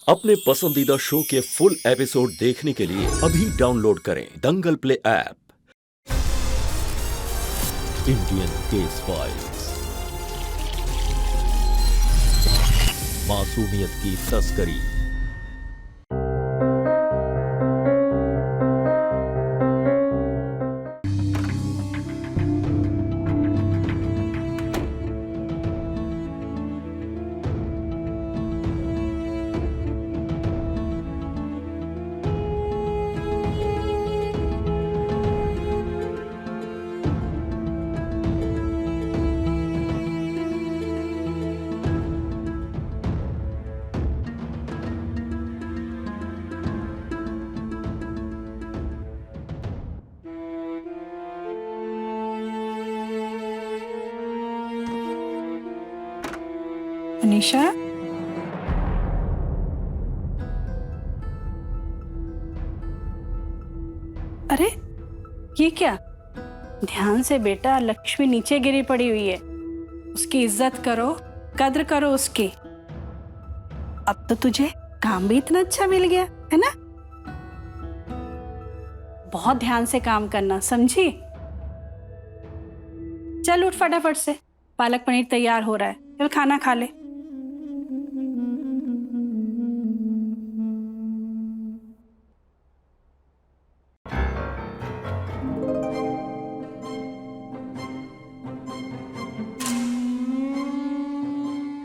अपने पसंदीदा शो के फुल एपिसोड देखने के लिए अभी डाउनलोड करें Dangal play app. Indian case files, मासूमियत की तस्करी। अनीशा, अरे ये क्या? ध्यान से बेटा, लक्ष्मी नीचे गिरी पड़ी हुई है। उसकी इज्जत करो, कद्र करो उसकी। अब तो तुझे काम भी इतना अच्छा मिल गया है ना। बहुत ध्यान से काम करना, समझी? चल उठ फटाफट से, पालक पनीर तैयार हो रहा है, चल खाना खा ले।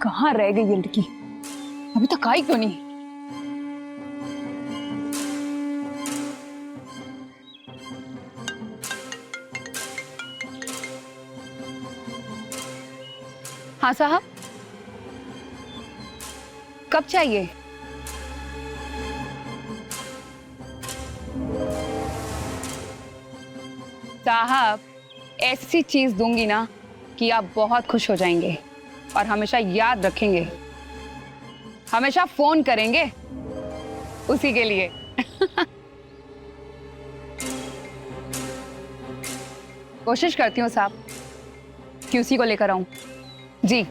कहाँ रह गई ये लड़की? अभी तक आई क्यों नहीं? हाँ साहब, कब चाहिए? साहब, ऐसी चीज दूंगी ना कि आप बहुत खुश हो जाएंगे और हमेशा याद रखेंगे, हमेशा फोन करेंगे उसी के लिए। कोशिश करती हूँ साहब कि उसी को लेकर आऊं। जी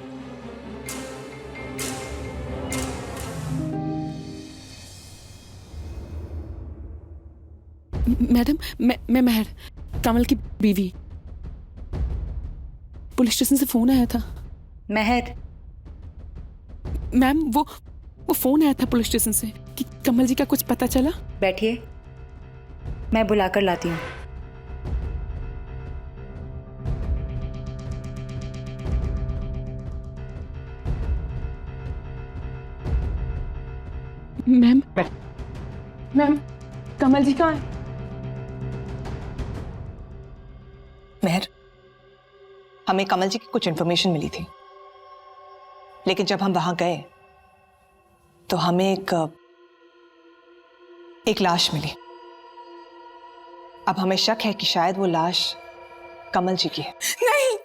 मैडम, मैं महर, कमल की बीवी। पुलिस स्टेशन से फोन आया था। महर, मैम वो फोन आया था पुलिस स्टेशन से कि कमल जी का कुछ पता चला। बैठिए, मैं बुलाकर लाती हूँ। मैम कमल जी कहाँ है? महर, हमें कमल जी की कुछ इन्फॉर्मेशन मिली थी, लेकिन जब हम वहां गए तो हमें एक लाश मिली। अब हमें शक है कि शायद वो लाश कमल जी की है। नहीं,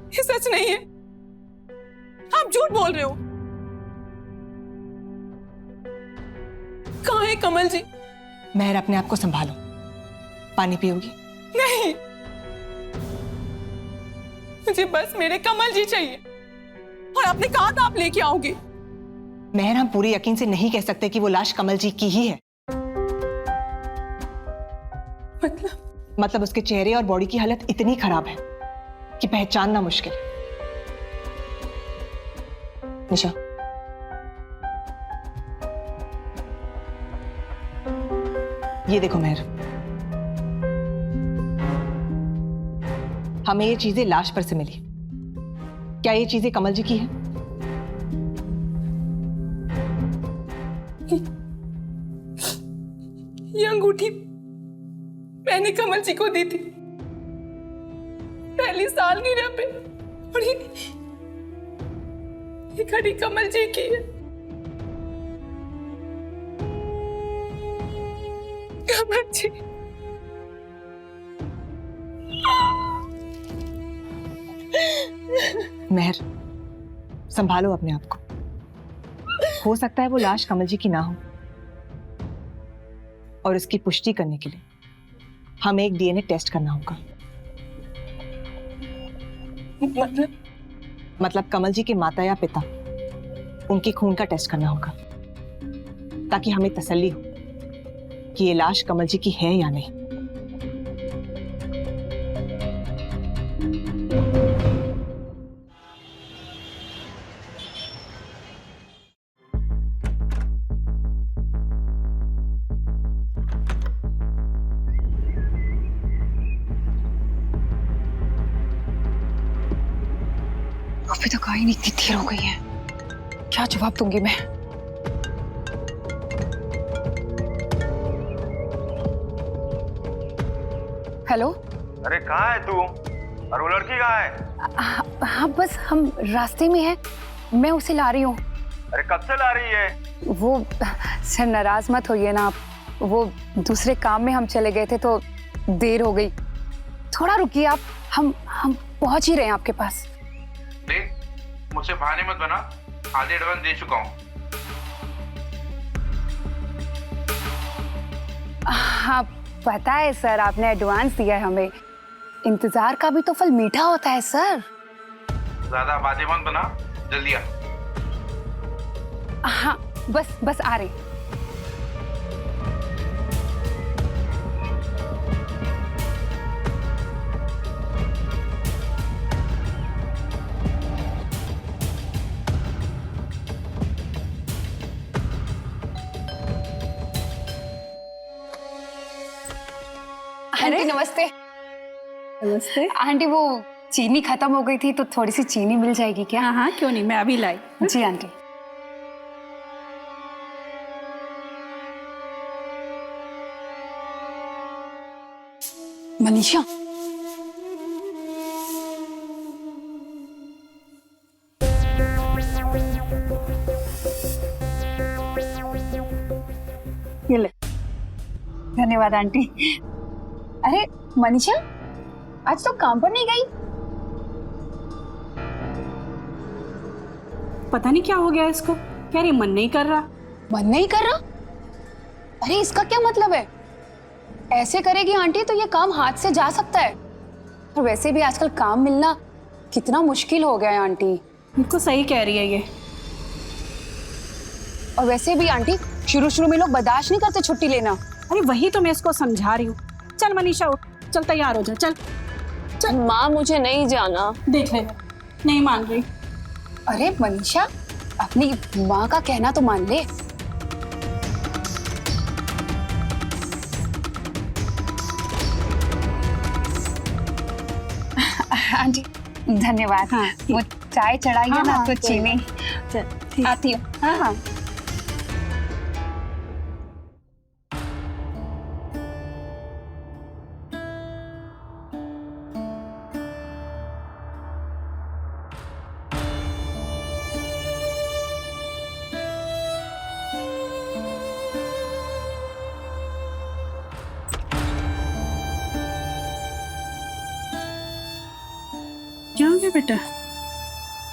ये सच नहीं है, आप झूठ बोल रहे हो। कहाँ है कमल जी? महर, अपने आप को संभालो। पानी पियोगी? नहीं, मुझे बस मेरे कमल जी चाहिए, और आपने कहा था आप लेके आओगे। महर, हम पूरे यकीन से नहीं कह सकते कि वो लाश कमल जी की ही है। मतलब उसके चेहरे और बॉडी की हालत इतनी खराब है कि पहचानना मुश्किल है। निशा, ये देखो महर, हमें ये चीजें लाश पर से मिली। क्या ये चीजें कमल जी की हैं? ये अंगूठी मैंने कमल जी को दी थी पहली सालगिरह पे, और ये घड़ी कमल जी की है। कमल जी, महर, संभालो अपने आप को। हो सकता है वो लाश कमल जी की ना हो, और इसकी पुष्टि करने के लिए हमें एक डीएनए टेस्ट करना होगा। मतलब कमल जी के माता या पिता, उनके खून का टेस्ट करना होगा ताकि हमें तसल्ली हो कि ये लाश कमल जी की है या नहीं। अभी तक आई नहीं, इतनी देर हो गई है, क्या जवाब दूंगी मैं? हेलो। अरे कहाँ है तू? और वो लड़की कहाँ है? हाँ बस हम रास्ते में हैं, मैं उसे ला रही हूँ। अरे कब से ला रही है? वो सर नाराज मत होइए ना आप, वो दूसरे काम में हम चले गए थे तो देर हो गई। थोड़ा रुकिए आप, हम पहुंच ही रहे हैं आपके पास। देख, मुझसे बहाने मत बना, आधे एडवांस दे चुका हूँ। हाँ पता है सर, आपने एडवांस दिया है हमें। इंतजार का भी तो फल मीठा होता है सर। ज्यादा बातें मत बना, जल्दी आ। हाँ बस आ रही। आंटी नमस्ते। नमस्ते। आंटी वो चीनी खत्म हो गई थी तो थोड़ी सी चीनी मिल जाएगी क्या? हाँ हाँ क्यों नहीं, मैं अभी लाई। जी आंटी। मनीषा, ये ले। धन्यवाद आंटी। अरे मनीषा, आज तो काम पर नहीं गई? पता नहीं क्या हो गया इसको, क्या ये मन नहीं कर रहा। मन नहीं कर रहा? अरे इसका क्या मतलब है? ऐसे करेगी आंटी तो ये काम हाथ से जा सकता है। और वैसे भी आजकल काम मिलना कितना मुश्किल हो गया है आंटी। बिल्कुल सही कह रही है ये। और वैसे भी आंटी, शुरू में लोग बर्दाश्त नहीं करते छुट्टी लेना। अरे वही तो मैं इसको समझा रही हूँ। चल मनीषा उठ, चल तैयार हो जा, चल। माँ मुझे नहीं जाना। देख लेगा, नहीं मान रही। अरे मनीषा, अपनी माँ का कहना तो मान ले। आंटी धन्यवाद। हाँ, वो चाय चढ़ाई है ना हाँ, तो चीनी चल ठीक। आती हूँ। हाँ हाँ। क्या हो गया बेटा?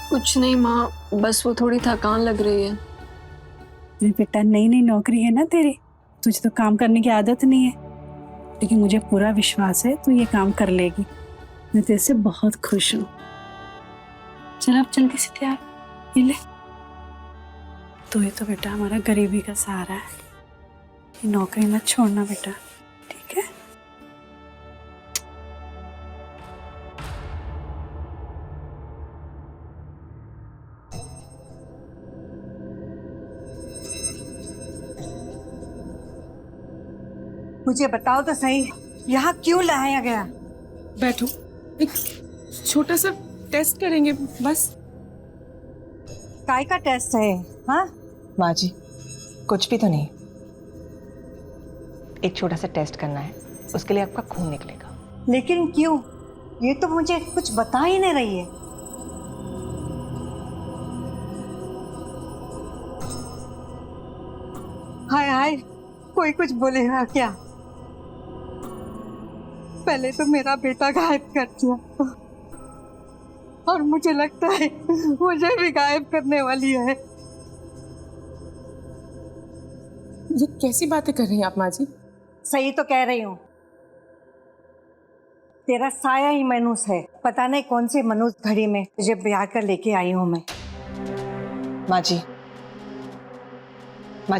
कुछ नहीं माँ, बस वो थोड़ी थकान लग रही है। अरे बेटा, नई नई नौकरी है ना तेरी, तुझे तो काम करने की आदत नहीं है, लेकिन मुझे पूरा विश्वास है तू ये काम कर लेगी। मैं तेरे से बहुत खुश हूँ। चल अब जल्दी से तैयार, ये ले। तू ही तो बेटा हमारा गरीबी का सहारा है, ये नौकरी मत छोड़ना बेटा, ठीक है? मुझे बताओ तो सही, यहाँ क्यों लाया गया? बैठो, एक छोटा सा टेस्ट करेंगे बस। काय का टेस्ट है? हाँ माँ जी, कुछ भी तो नहीं, एक छोटा सा टेस्ट करना है, उसके लिए आपका खून निकलेगा। लेकिन क्यों? ये तो मुझे कुछ बता ही नहीं रही है। हाय हाय, कोई कुछ बोलेगा क्या? पहले तो मेरा बेटा गायब कर दिया और मुझे लगता है मुझे भी गायब करने वाली है। ये कैसी बातें कर रही हैं आप माँ जी? सही तो कह रही हूँ। तेरा साया ही मनुष है। पता नहीं कौन से मनुष्य घड़ी में तुझे ब्याह कर लेके आई हूँ मैं। माँ जी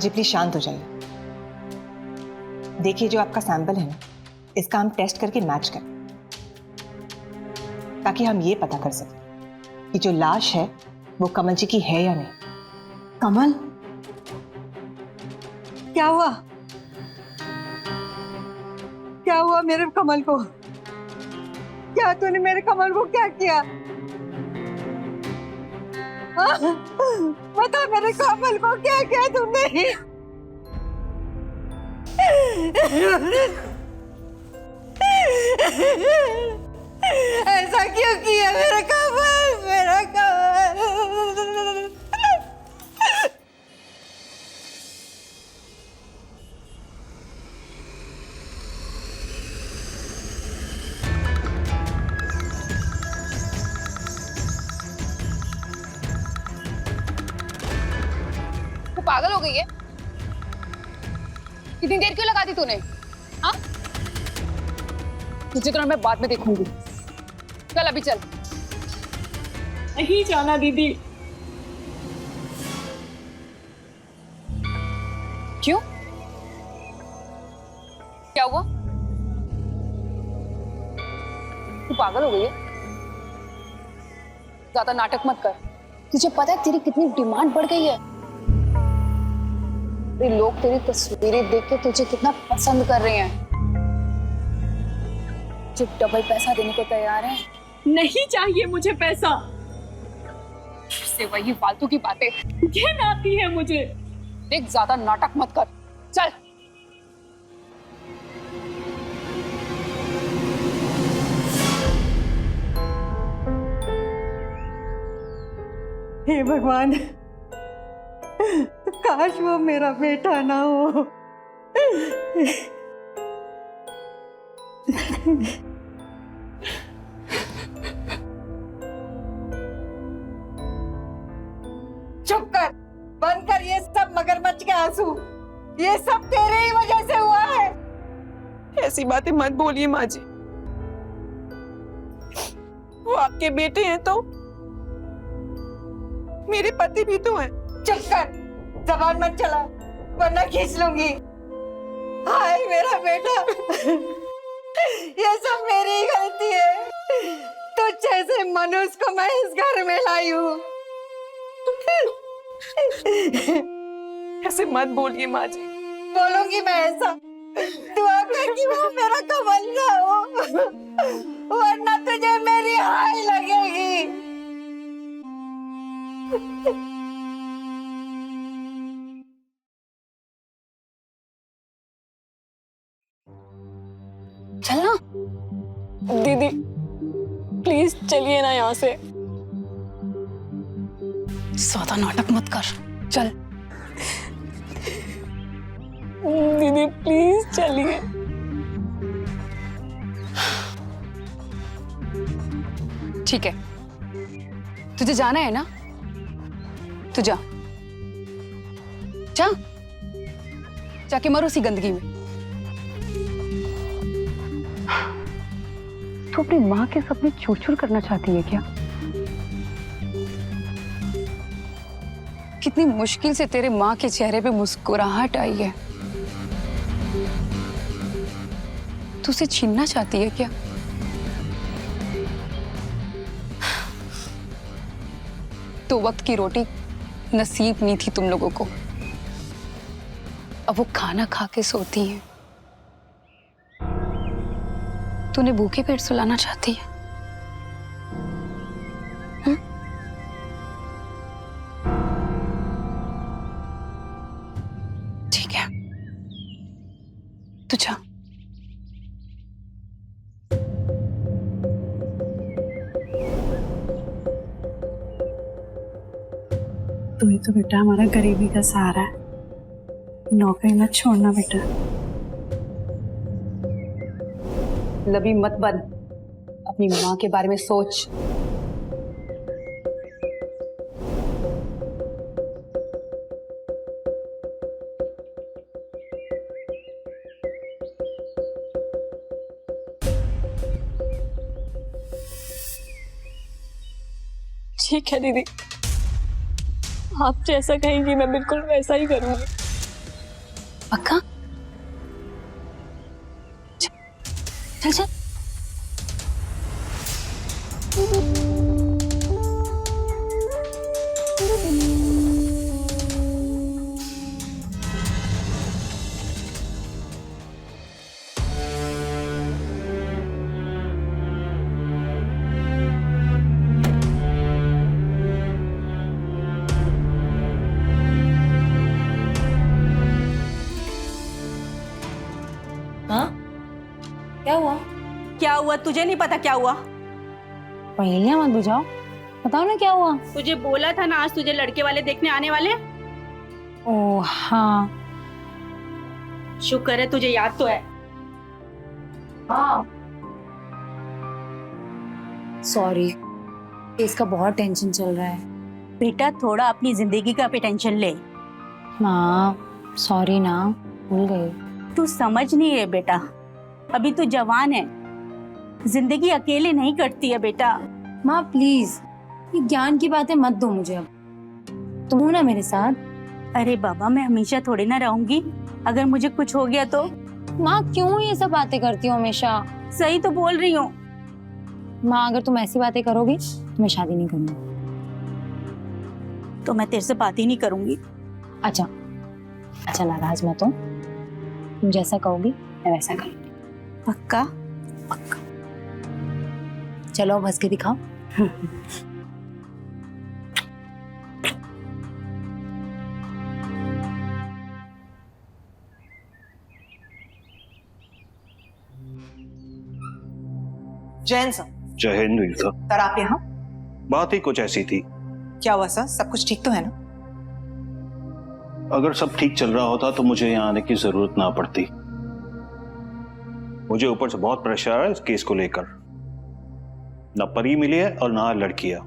प्लीज शांत हो जाइए। देखिए जो आपका सैंपल है ना, इसका हम टेस्ट करके मैच करें ताकि हम ये पता कर सकें कि जो लाश है वो कमल जी की है या नहीं। कमल, क्या हुआ? क्या हुआ मेरे कमल को? क्या तूने मेरे कमल को क्या किया? बता मेरे कमल को क्या किया तुमने? ऐसा क्यों किया मेरा कमल? मेरा कमल। तू पागल हो गई है? इतनी देर क्यों लगा दी तूने? हाँ, तुझे तो मैं बाद में देखूंगी। चल अभी चल। नहीं जाना दीदी। क्यों? क्या हुआ? तू पागल हो गई है? ज्यादा नाटक मत कर। तुझे पता है तेरी कितनी डिमांड बढ़ गई है? लोग तेरी तस्वीरें देख के तुझे कितना पसंद कर रहे हैं, जो डबल पैसा देने को तैयार है। नहीं चाहिए मुझे पैसा। से वही फालतू की बातें घिन आती है मुझे। देख ज्यादा नाटक मत कर। चल। हे भगवान, काश वो मेरा बेटा ना हो। चुप कर, बंद कर ये सब मगरमच्छ के आंसू। ये सब तेरे ही वजह से हुआ है। ऐसी बातें मत बोलिए माँ जी। वो आपके बेटे हैं तो मेरे पति भी तो हैं। चुप कर, जबान मत चला वरना खींच लूंगी। हाय मेरा बेटा, ये सब मेरी ही गलती है। तुझ जैसे मनुष्य को मैं इस घर में लाई हूँ। ऐसे मत बोलिए माँ जी। बोलूंगी मैं ऐसा। दुआ कर कि वो मेरा कमल ना हो, वरना तुझे मेरी हाय लगेगी। चलना। दीदी प्लीज चलिए ना यहाँ से। ज्यादा नाटक मत कर। चल। दीदी प्लीज चलिए। ठीक है, तुझे जाना है ना, तू जा। जा, जाके मर उसी गंदगी में। तू अपनी माँ के सपने चूर चूर करना चाहती है क्या? कितनी मुश्किल से तेरे माँ के चेहरे पे मुस्कुराहट आई है, तू उसे छीनना चाहती है क्या? तो वक्त की रोटी नसीब नहीं थी तुम लोगों को, अब वो खाना खा के सोती है। तूने भूखे पेट सुलाना चाहती है? ठीक है, तू जा। तू ही तो बेटा हमारा गरीबी का सहारा है। नौकरी मत छोड़ना बेटा। लबी मत बन, अपनी माँ के बारे में सोच। ठीक है दीदी, आप जैसा कहेंगी मैं बिल्कुल वैसा ही करूंगी। पक्का? चल चल। हाँ, क्या हुआ? क्या हुआ? तुझे नहीं पता क्या हुआ? पहेलियां मत बुझाओ, बताओ ना क्या हुआ। तुझे बोला था ना आज तुझे लड़के वाले देखने आने वाले। ओह हाँ, शुक्र है तुझे याद तो है। हाँ सॉरी, इसका बहुत टेंशन चल रहा है। बेटा थोड़ा अपनी जिंदगी का भी टेंशन ले। माँ सॉरी ना, भूल गई। तू समझ नहीं है बेटा, अभी तू जवान है, जिंदगी अकेले नहीं कटती है बेटा। माँ प्लीज ये ज्ञान की बातें मत दो मुझे, अब तुम हो ना मेरे साथ। अरे बाबा मैं हमेशा थोड़ी ना रहूंगी, अगर मुझे कुछ हो गया तो। माँ क्यों ये सब बातें करती हो हमेशा? सही तो बोल रही हूँ। माँ अगर तुम ऐसी बातें करोगी तो मैं शादी नहीं करूंगी। तो मैं तेरे से बात ही नहीं करूंगी। अच्छा अच्छा, नाराज मत हो, तुम जैसा कहोगी मैं वैसा करूंगी। पक्का? पक्का। चलो अब हंस के दिखाओ। जैन सर। जय हिंद वीरता। सर आप यहाँ? बात ही कुछ ऐसी थी। क्या हुआ सर, सब कुछ ठीक तो है ना? अगर सब ठीक चल रहा होता तो मुझे यहाँ आने की जरूरत ना पड़ती। मुझे ऊपर से बहुत प्रेशर है इस केस को लेकर। ना परी मिली है और ना लड़कियां।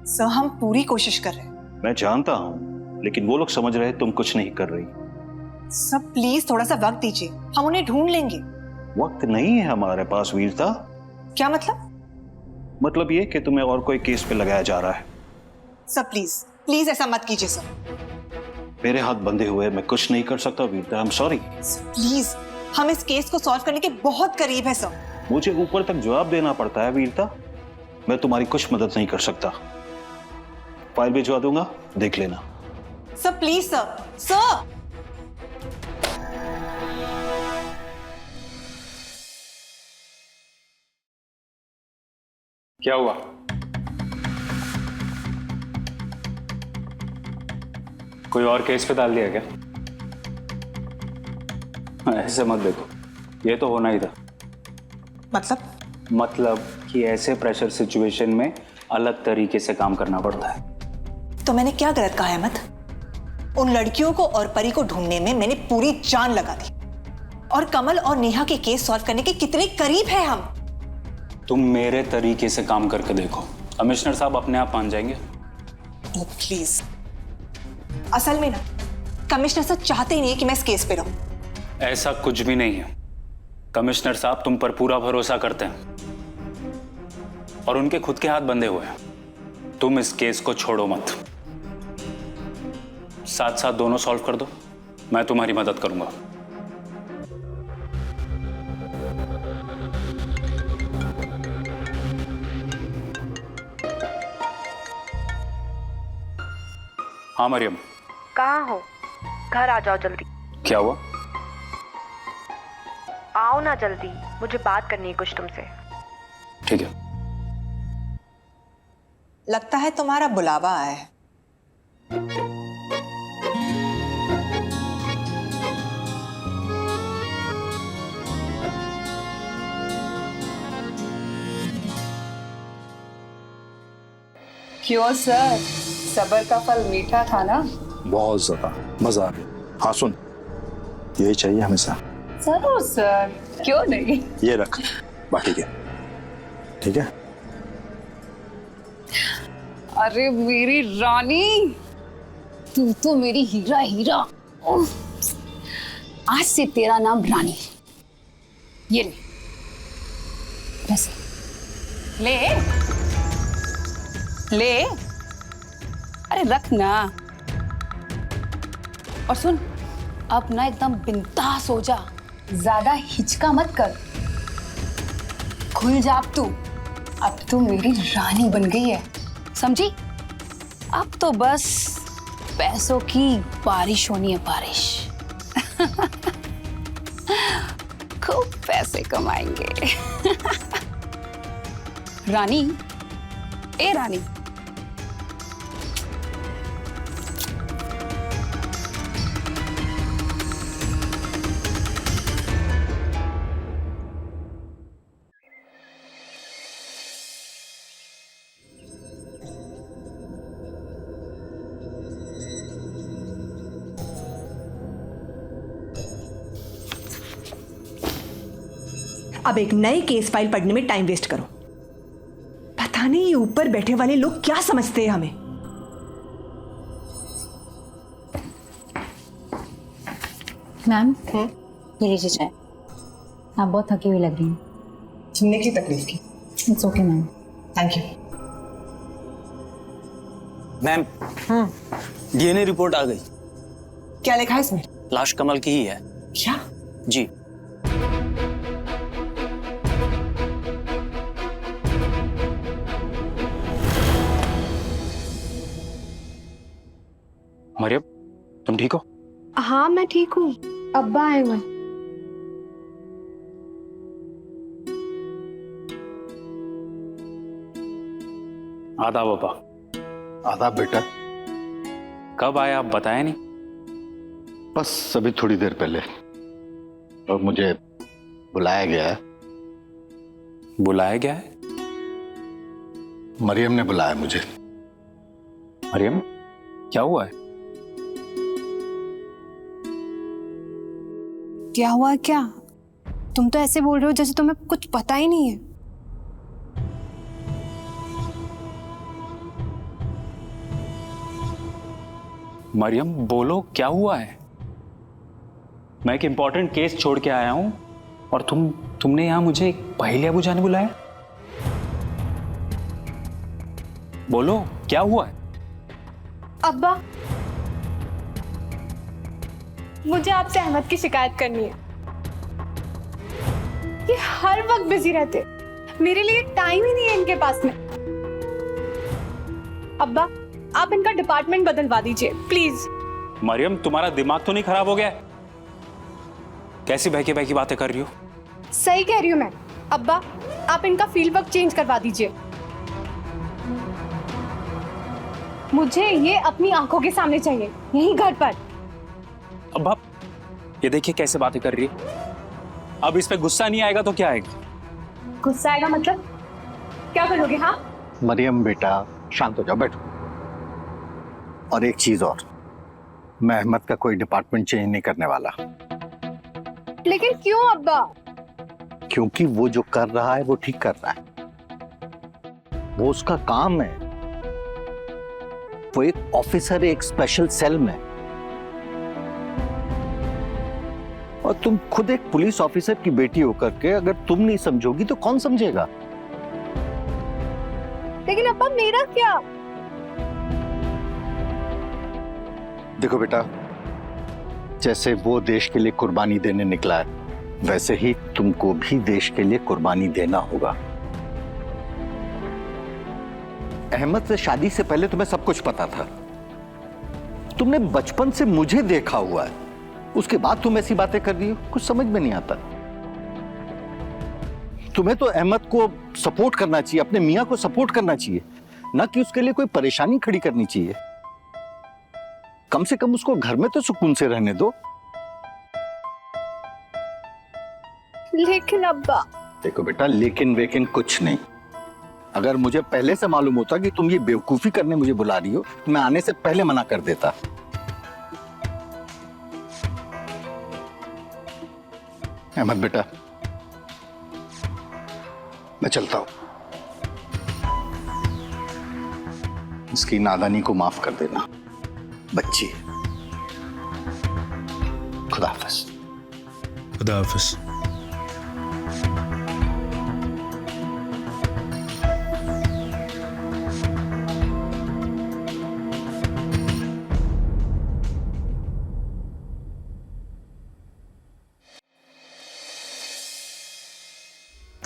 सर हम पूरी कोशिश कर रहे हैं। मैं जानता हूं, लेकिन वो लोग समझ रहे तुम कुछ नहीं कर रही। सर प्लीज थोड़ा सा वक्त दीजिए, हम उन्हें ढूंढ लेंगे। वक्त नहीं है हमारे पास वीरता। क्या मतलब? मतलब ये कि तुम्हें और कोई केस पे लगाया जा रहा है। सर प्लीज प्लीज ऐसा मत कीजिए सर। मेरे हाथ बंधे हुए मैं कुछ नहीं कर सकता वीरता, आई एम सॉरी। प्लीज, हम इस केस को सॉल्व करने के बहुत करीब है सर। मुझे ऊपर तक जवाब देना पड़ता है वीरता, मैं तुम्हारी कुछ मदद नहीं कर सकता। फाइल भिजवा दूंगा, देख लेना। Sir please sir. सर क्या हुआ? कोई और केस पे डाल दिया क्या? ऐसे मत देखो, ये तो होना ही था। मतलब कि ऐसे प्रेशर सिचुएशन में अलग तरीके से काम करना पड़ता है। तो मैंने क्या गलत कहा है? मत उन लड़कियों को और परी को ढूंढने में मैंने पूरी जान लगा दी, और कमल और नेहा के केस सॉल्व करने के कितने करीब है हम। तुम मेरे तरीके से काम करके देखो, कमिश्नर साहब अपने आप मान जाएंगे। ओह प्लीज, असल में ना कमिश्नर साहब चाहते ही नहीं कि मैं इस केस पे रहूं। ऐसा कुछ भी नहीं है, कमिश्नर साहब तुम पर पूरा भरोसा करते हैं और उनके खुद के हाथ बंधे हुए हैं। तुम इस केस को छोड़ो मत, साथ साथ दोनों सॉल्व कर दो, मैं तुम्हारी मदद करूंगा। हाँ मरियम। कहाँ हो? घर आ जाओ जल्दी। क्या हुआ? आओ ना जल्दी, मुझे बात करनी है कुछ तुमसे। ठीक है। लगता है तुम्हारा बुलावा आया है। क्यों सर, सबर का फल मीठा था ना? बहुत ज्यादा मजा आ गया। हाँ सुन, यही चाहिए हमेशा। जरूर सर, क्यों नहीं। ये रख बाकी के, ठीक है? अरे मेरी रानी, तू तो मेरी हीरा हीरा। आज से तेरा नाम रानी। ये ले, बस ले ले। अरे रख ना। और सुन, अब ना एकदम बिंदास हो जा, ज्यादा हिचका मत कर, खुल जा अब तू मेरी रानी बन गई है, समझी? अब तो बस पैसों की बारिश होनी है, बारिश। खूब पैसे कमाएंगे। रानी, ए रानी, अब एक नए केस फाइल पढ़ने में टाइम वेस्ट करो। पता नहीं ये ऊपर बैठे वाले लोग क्या समझते हैं हमें। मैम, ये लीजिए चाय। आप बहुत थकी हुई लग रही हैं। सुनने की तकलीफ की। It's okay ma'am. Thank you. Ma'am, DNA report आ गई। क्या लिखा है इसमें? लाश कमल की ही है। क्या? जी। मरियम, तुम ठीक हो? हाँ मैं ठीक हूँ, अब्बा आए हुए। आदाब अब्बा। आदाब बेटा। कब आए आप बताया नहीं? बस अभी थोड़ी देर पहले, और मुझे बुलाया गया है। बुलाया गया है? मरियम ने बुलाया मुझे। मरियम, क्या हुआ है? क्या हुआ क्या? तुम तो ऐसे बोल रहे हो जैसे तुम्हें कुछ पता ही नहीं है। मरियम बोलो, क्या हुआ है? मैं एक इंपॉर्टेंट केस छोड़ के आया हूं और तुमने यहां मुझे एक पहेलियां बुझाने बुलाया। बोलो, क्या हुआ है? अब्बा, मुझे आपसे अहमद की शिकायत करनी है। ये हर वक्त बिजी रहते, मेरे लिए टाइम ही नहीं है इनके पास में। अब्बा, आप इनका डिपार्टमेंट बदलवा दीजिए प्लीज। मरियम, तुम्हारा दिमाग तो नहीं खराब हो गया? कैसी बहकी बहकी बातें कर रही हो? सही कह रही हूँ मैं। अब्बा, आप इनका फील्ड वर्क चेंज करवा दीजिए। मुझे ये अपनी आंखों के सामने चाहिए, यहीं घर पर। अब ये देखिए कैसे बातें कर रही है। अब इस पे गुस्सा नहीं आएगा तो क्या आएगा? गुस्सा आएगा मतलब? क्या करोगे? हाँ मरियम बेटा, शांत हो जाओ, बैठो। और एक चीज और, मैं अहमद का कोई डिपार्टमेंट चेंज नहीं करने वाला। लेकिन क्यों अब्बा? क्योंकि वो जो कर रहा है वो ठीक कर रहा है, वो उसका काम है। वो एक ऑफिसर है, एक स्पेशल सेल में। और तुम खुद एक पुलिस ऑफिसर की बेटी होकर के अगर तुम नहीं समझोगी तो कौन समझेगा? लेकिन अब्बा मेरा क्या? देखो बेटा, जैसे वो देश के लिए कुर्बानी देने निकला है, वैसे ही तुमको भी देश के लिए कुर्बानी देना होगा। अहमद से शादी से पहले तुम्हें सब कुछ पता था। तुमने बचपन से मुझे देखा हुआ है, उसके बाद तुम ऐसी बातें कर रही हो, कुछ समझ में नहीं आता। तुम्हें तो अहमद को सपोर्ट करना चाहिए, अपने मियां को सपोर्ट करना चाहिए, ना कि उसके लिए कोई परेशानी खड़ी करनी चाहिए। कम से कम उसको घर में तो सुकून से रहने दो। लेकिन अब्बा। देखो बेटा, लेकिन वेकिन कुछ नहीं। अगर मुझे पहले से मालूम होता कि तुम ये बेवकूफी करने मुझे बुला रही हो, तो मैं आने से पहले मना कर देता। अहमद बेटा, मैं चलता हूं। इसकी नादानी को माफ कर देना, बच्ची। खुदा हाफिज। खुदा हाफिज।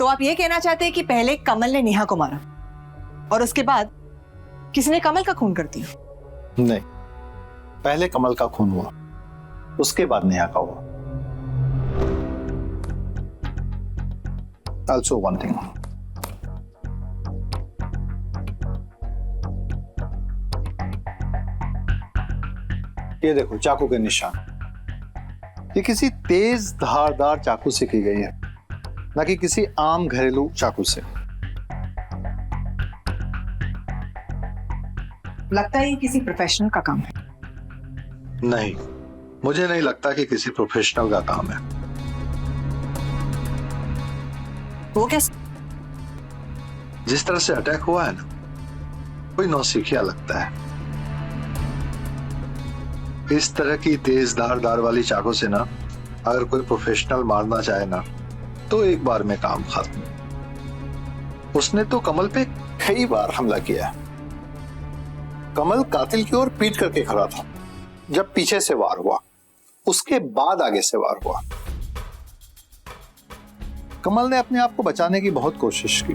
आप ये कहना चाहते हैं कि पहले कमल ने नेहा को मारा और उसके बाद किसी ने कमल का खून कर दिया? नहीं, पहले कमल का खून हुआ, उसके बाद नेहा का हुआ। Also one thing. ये देखो चाकू के निशान, ये किसी तेज धारदार चाकू से की गई है, ना कि किसी आम घरेलू चाकू से। लगता है ये किसी प्रोफेशनल का काम है। नहीं, मुझे नहीं लगता कि किसी प्रोफेशनल का काम है। वो कैसे? जिस तरह से अटैक हुआ है ना, कोई नौसिखिया लगता है। इस तरह की तेज धारदार वाली चाकू से ना अगर कोई प्रोफेशनल मारना चाहे ना तो एक बार में काम खत्म। उसने तो कमल पे कई बार हमला किया। कमल कातिल की ओर पीट करके खड़ा था जब पीछे से वार हुआ, उसके बाद आगे से वार हुआ। कमल ने अपने आप को बचाने की बहुत कोशिश की,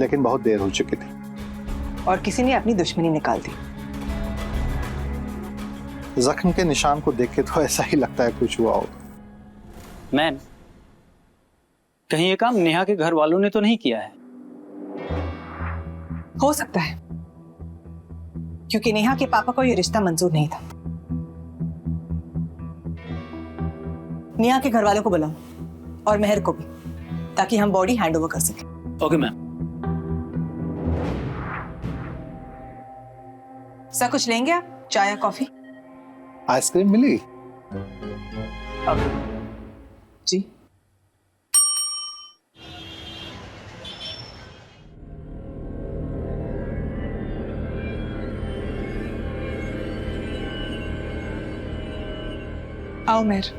लेकिन बहुत देर हो चुकी थी और किसी ने अपनी दुश्मनी निकाल दी। जख्म के निशान को देख के तो ऐसा ही लगता है कुछ हुआ होगा। मैम, कहीं ये काम नेहा के घर वालों ने तो नहीं किया है? हो सकता है, क्योंकि नेहा के पापा को यह रिश्ता मंजूर नहीं था। नेहा के घर वालों को बुलाओ और मेहर को भी, ताकि हम बॉडी हैंड ओवर कर सकें। Okay ma'am. सर कुछ लेंगे आप? चाय या कॉफी? आइसक्रीम मिली? जी। आओ मेहर।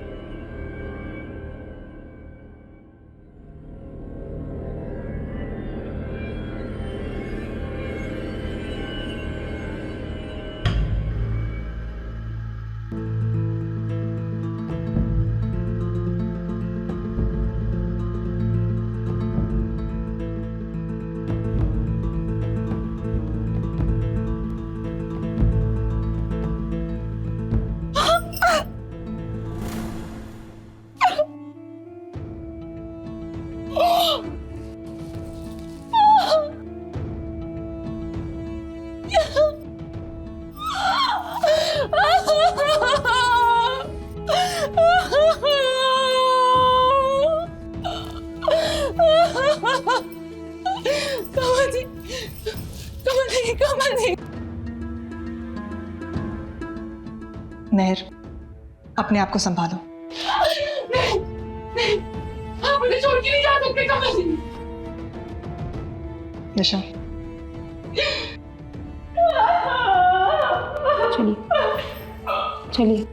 मेहर, अपने आप को संभालो। नहीं, नहीं, आप मुझे छोड़ के नहीं जा सकते कमल जी। निशा, चलिए चलिए।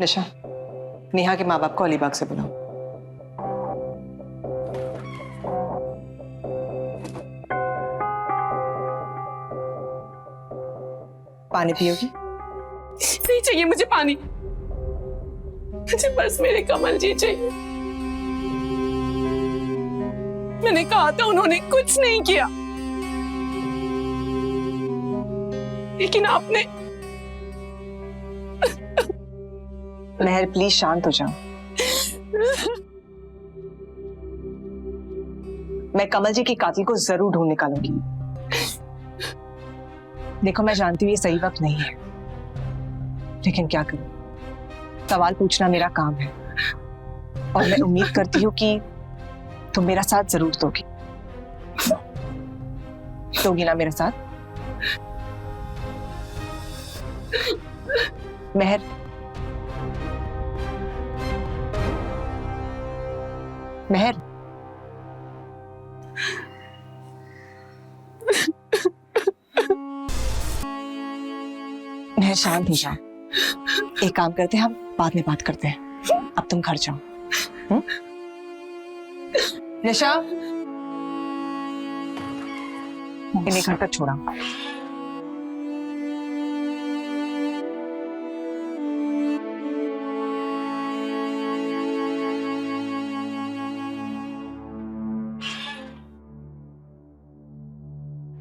निशा, नेहा के माँ बाप को अलीबाग से बुलाओ। पानी पियोगी? नहीं चाहिए मुझे पानी, मुझे बस मेरे कमल जी चाहिए। मैंने कहा था उन्होंने कुछ नहीं किया, लेकिन आपने। मेहर प्लीज शांत हो जाओ। मैं कमल जी की कातिल को जरूर ढूंढ निकालूंगी। देखो मैं जानती हूँ ये सही वक्त नहीं है, लेकिन क्या करूं, सवाल पूछना मेरा काम है और मैं उम्मीद करती हूँ कि तुम मेरा साथ जरूर दोगी। दोगी ना मेरा साथ? मेहर, मेहर, मेहर शांत हो जाओ। एक काम करते हैं, हम बाद में बात करते हैं। अब तुम घर जाओ। निशा, इन्हें घर तक छोड़ा।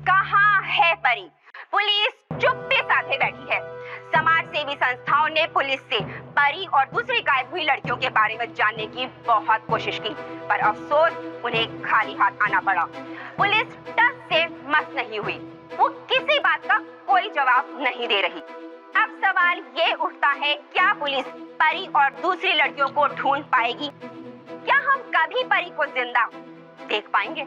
कहाँ है परी? पुलिस चुप्पे साथे बैठी है। समाज सेवी संस्थाओं ने पुलिस से परी और दूसरी गायब हुई लड़कियों के बारे में जानने की बहुत कोशिश की, पर अफसोस उन्हें खाली हाथ आना पड़ा। पुलिस टस से मस नहीं हुई, वो किसी बात का कोई जवाब नहीं दे रही। अब सवाल ये उठता है, क्या पुलिस परी और दूसरी लड़कियों को ढूंढ पाएगी? क्या हम कभी परी को जिंदा देख पाएंगे?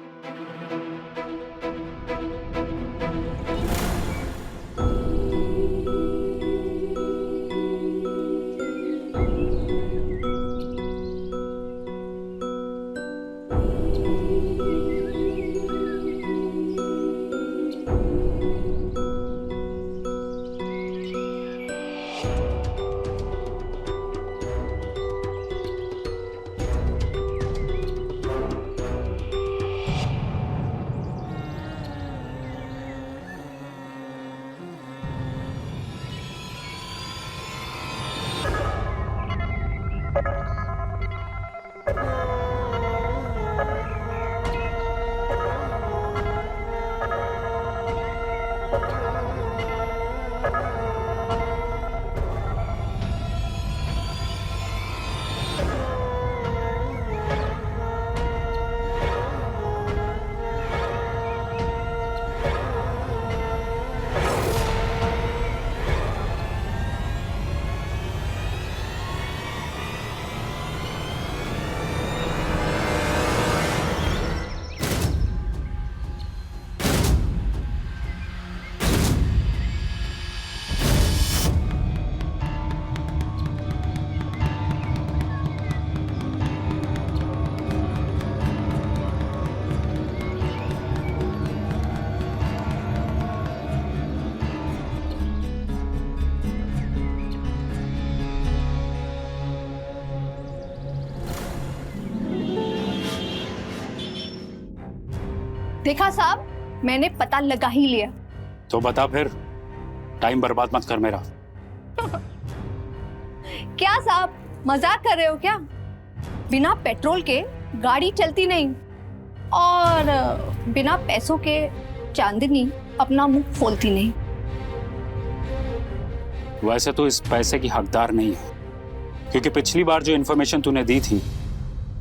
देखा साहब, मैंने पता लगा ही लिया। तो बता फिर, टाइम बर्बाद मत कर मेरा। क्या साहब, मजाक कर रहे हो क्या? बिना पेट्रोल के गाड़ी चलती नहीं, और बिना पैसों के चांदनी अपना मुंह खोलती नहीं। वैसे तो इस पैसे की हकदार नहीं है, क्योंकि पिछली बार जो इन्फॉर्मेशन तूने दी थी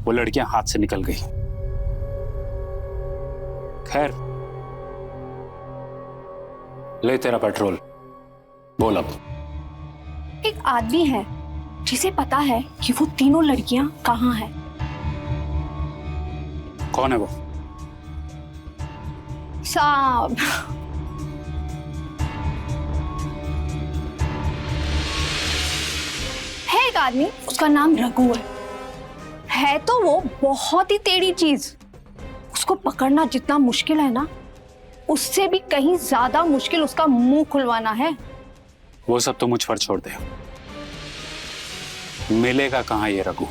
वो लड़कियां हाथ से निकल गई। खैर, ले तेरा पेट्रोल, बोल अब। एक आदमी है जिसे पता है कि वो तीनों लड़कियां कहाँ हैं। कौन है वो? साहब, है एक आदमी, उसका नाम रघु है तो वो बहुत ही टेढ़ी चीज। उसको पकड़ना जितना मुश्किल है ना, उससे भी कहीं ज्यादा मुश्किल उसका मुंह खुलवाना है। वो सब तो मुझ पर छोड़ दे। मिलेगा कहाँ ये रघु?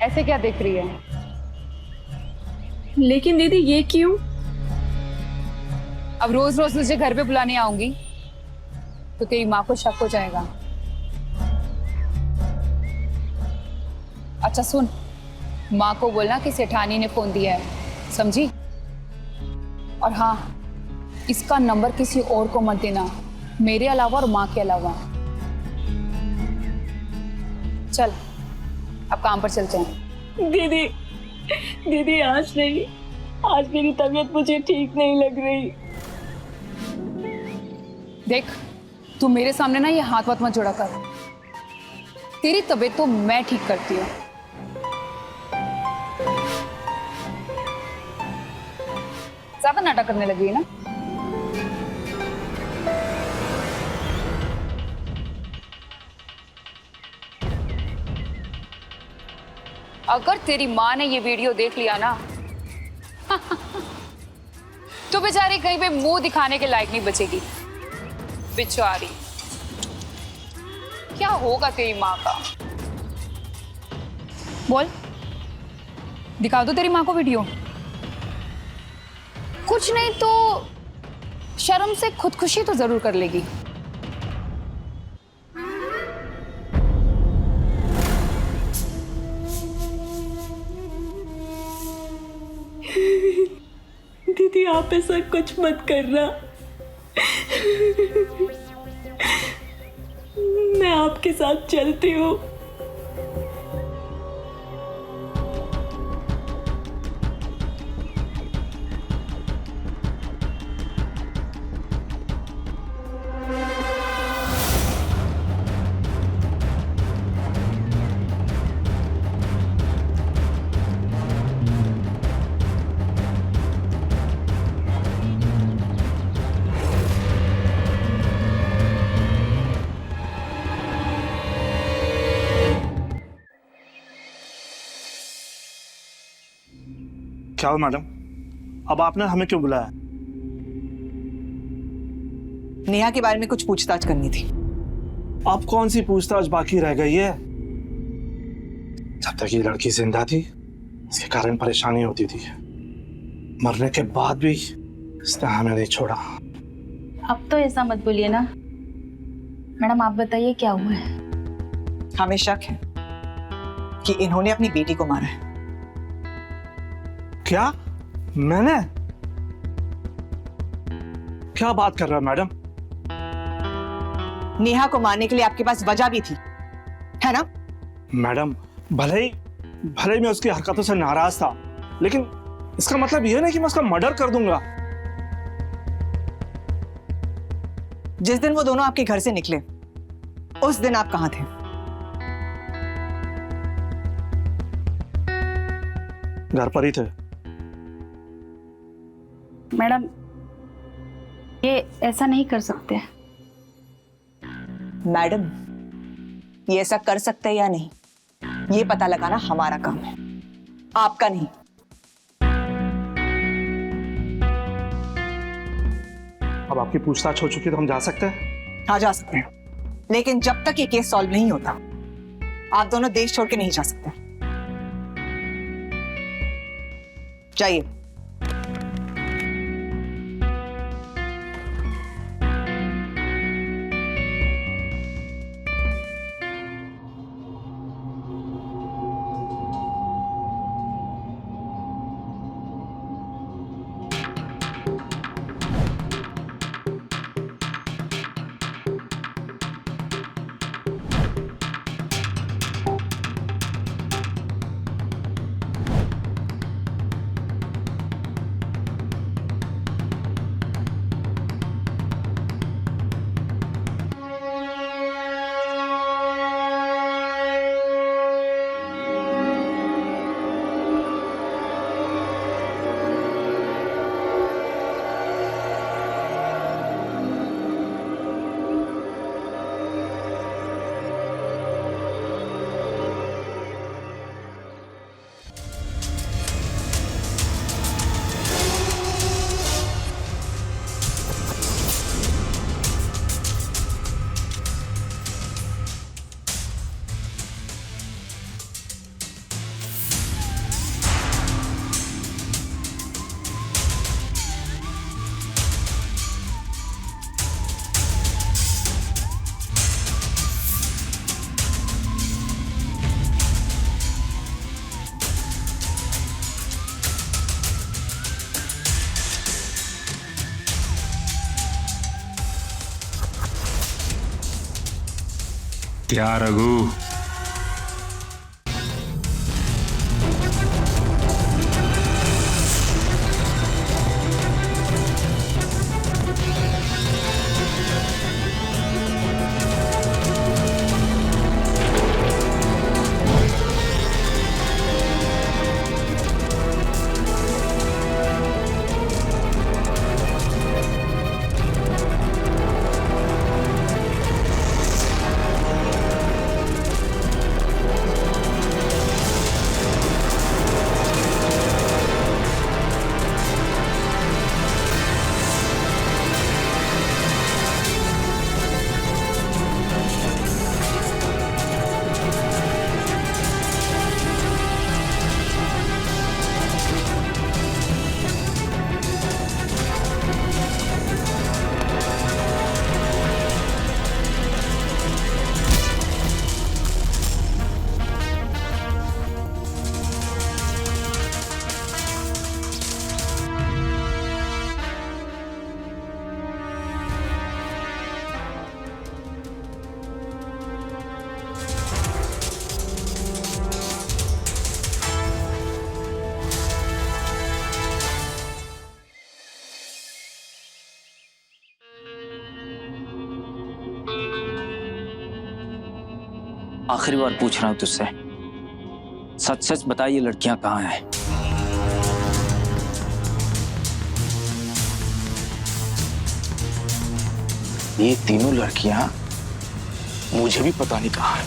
ऐसे क्या देख रही है? लेकिन दीदी ये क्यों? अब रोज रोज तुझे घर पे बुलाने आऊंगी तो तेरी माँ को शक हो जाएगा। अच्छा सुन, माँ को बोलना कि सेठानी ने फोन दिया है, समझी? और हाँ, इसका नंबर किसी और को मत देना, मेरे अलावा और माँ के अलावा। चल अब काम पर चलते हैं। दीदी, दीदी आज नहीं, आज मेरी तबीयत मुझे ठीक नहीं लग रही। देख, तू मेरे सामने ना ये हाथ वाथ मत जोड़ा कर। तेरी तबीयत तो मैं ठीक करती हूँ। ज्यादा नाटक करने लगी है ना? अगर तेरी माँ ने ये वीडियो देख लिया ना तो बेचारी कहीं पे मुंह दिखाने के लायक नहीं बचेगी। बेचारी, क्या होगा तेरी माँ का? बोल, दिखा दो तेरी माँ को वीडियो। कुछ नहीं तो शर्म से खुदकुशी तो जरूर कर लेगी। दीदी आप ऐसा कुछ मत करना। मैं आपके साथ चलती हूँ। क्या हो मैडम, अब आपने हमें क्यों बुलाया? नेहा के बारे में कुछ पूछताछ करनी थी। अब कौन सी पूछताछ बाकी रह गई है? जब तक ये लड़की जिंदा थी इसके कारण परेशानी होती थी, मरने के बाद भी इसने हमें नहीं छोड़ा। अब तो ऐसा मत बोलिए ना मैडम, आप बताइए क्या हुआ है? हमें शक है कि इन्होंने अपनी बेटी को मारा है। क्या? मैंने? क्या बात कर रहा है मैडम? नेहा को मारने के लिए आपके पास वजह भी थी, है ना? मैडम, भले ही मैं उसकी हरकतों से नाराज था, लेकिन इसका मतलब यह नहीं कि मैं उसका मर्डर कर दूंगा। जिस दिन वो दोनों आपके घर से निकले उस दिन आप कहां थे? घर पर ही थे। मैडम, ये ऐसा नहीं कर सकते। मैडम, ये ऐसा कर सकते हैं या नहीं, ये पता लगाना हमारा काम है, आपका नहीं। अब आपकी पूछताछ हो चुकी तो हम जा सकते हैं? हाँ, जा सकते हैं, लेकिन जब तक ये केस सॉल्व नहीं होता आप दोनों देश छोड़ के नहीं जा सकते। जाइए। क्या रघु, आखिरी बार पूछ रहा हूं तुझसे, सच सच बता ये लड़कियां कहाँ हैं? ये तीनों लड़कियां मुझे भी पता नहीं कहाँ है।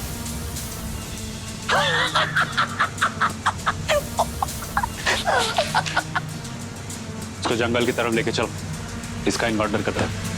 इसको जंगल की तरफ लेके चलो, इसका इन्वर्टर करता है।